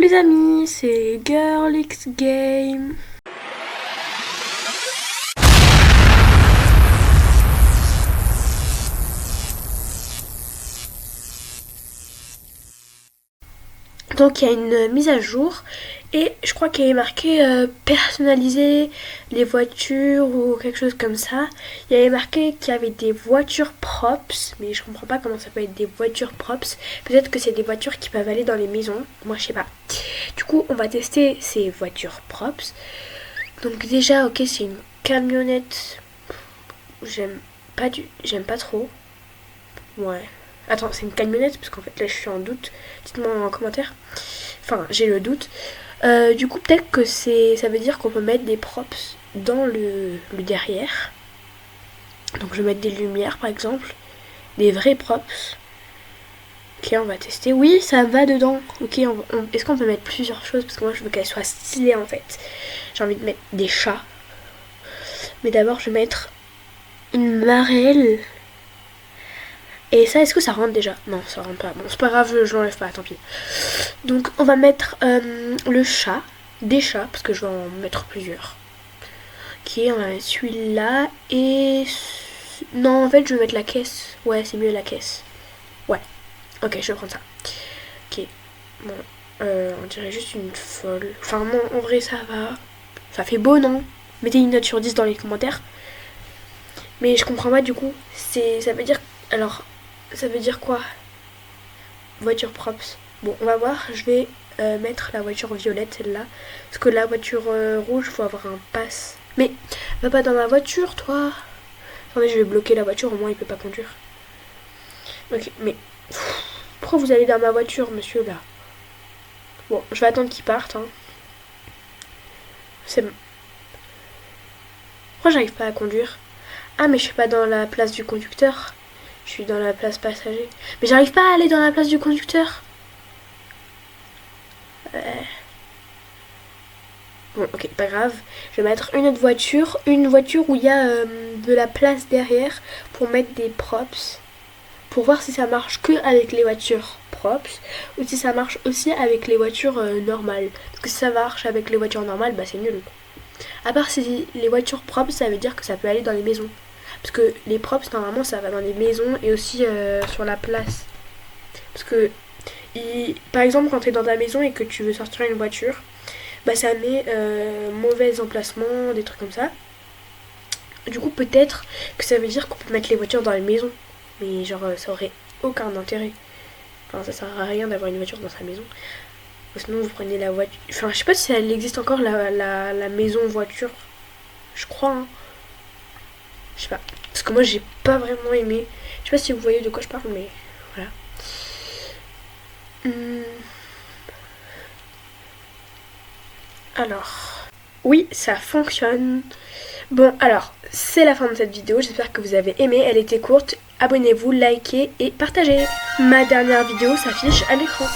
les amis, c'est Girl X Game. Donc il y a une mise à jour et je crois qu'il y avait marqué personnaliser les voitures ou quelque chose comme ça. Il y avait marqué qu'il y avait des voitures props, mais je comprends pas comment ça peut être des voitures props. Peut-être que c'est des voitures qui peuvent aller dans les maisons, moi je sais pas. Du coup on va tester ces voitures props. Donc déjà ok, c'est une camionnette. J'aime pas trop. Ouais. Attends, c'est une camionnette parce qu'en fait là je suis en doute. Dites-moi en commentaire. Enfin, j'ai le doute. Du coup, peut-être que ça veut dire qu'on peut mettre des props dans le derrière. Donc je vais mettre des lumières par exemple. Des vrais props. Ok, on va tester. Oui, ça va dedans. Ok, est-ce qu'on peut mettre plusieurs choses? Parce que moi je veux qu'elle soit stylée en fait. J'ai envie de mettre des chats. Mais d'abord je vais mettre une marelle. Et ça, est-ce que ça rentre déjà? Non, ça rentre pas. Bon, c'est pas grave, je l'enlève pas, tant pis. Donc, on va mettre le chat, des chats, parce que je vais en mettre plusieurs. Ok, on va mettre celui-là. Et... Non, en fait, je vais mettre la caisse. Ouais, c'est mieux la caisse. Ouais. Ok, je vais prendre ça. Ok. Bon, on dirait juste une folle. Enfin, non, en vrai, ça va. Ça fait beau, non? Mettez une note sur 10 dans les commentaires. Mais je comprends pas, du coup. Ça veut dire... Alors... Ça veut dire quoi? Voiture props. Bon, on va voir. Je vais mettre la voiture violette, celle-là. Parce que la voiture rouge, il faut avoir un pass. Mais va pas dans ma voiture, toi. Attendez, je vais bloquer la voiture, au moins il peut pas conduire. Ok, mais... Pourquoi vous allez dans ma voiture, monsieur, là? Bon, je vais attendre qu'il parte. Hein. C'est bon. Pourquoi j'arrive pas à conduire? Ah, mais je suis pas dans la place du conducteur. Je suis dans la place passager. Mais j'arrive pas à aller dans la place du conducteur. Bon, ok, pas grave. Je vais mettre une autre voiture. Une voiture où il y a de la place derrière pour mettre des props. Pour voir si ça marche que avec les voitures props ou si ça marche aussi avec les voitures normales. Parce que si ça marche avec les voitures normales, bah c'est nul. À part si les voitures props, ça veut dire que ça peut aller dans les maisons. Parce que les props, normalement, ça va dans les maisons et aussi sur la place. Parce que, par exemple, quand tu es dans ta maison et que tu veux sortir une voiture, bah ça met mauvais emplacement, des trucs comme ça. Du coup, peut-être que ça veut dire qu'on peut mettre les voitures dans les maisons. Mais genre, ça aurait aucun intérêt. Enfin, ça sert à rien d'avoir une voiture dans sa maison. Sinon, vous prenez la voiture. Enfin, je sais pas si elle existe encore, la maison voiture. Je crois, hein. Je sais pas. Parce que moi, j'ai pas vraiment aimé. Je sais pas si vous voyez de quoi je parle, mais voilà. Alors. Oui, ça fonctionne. Bon, alors, c'est la fin de cette vidéo. J'espère que vous avez aimé. Elle était courte. Abonnez-vous, likez et partagez. Ma dernière vidéo s'affiche à l'écran.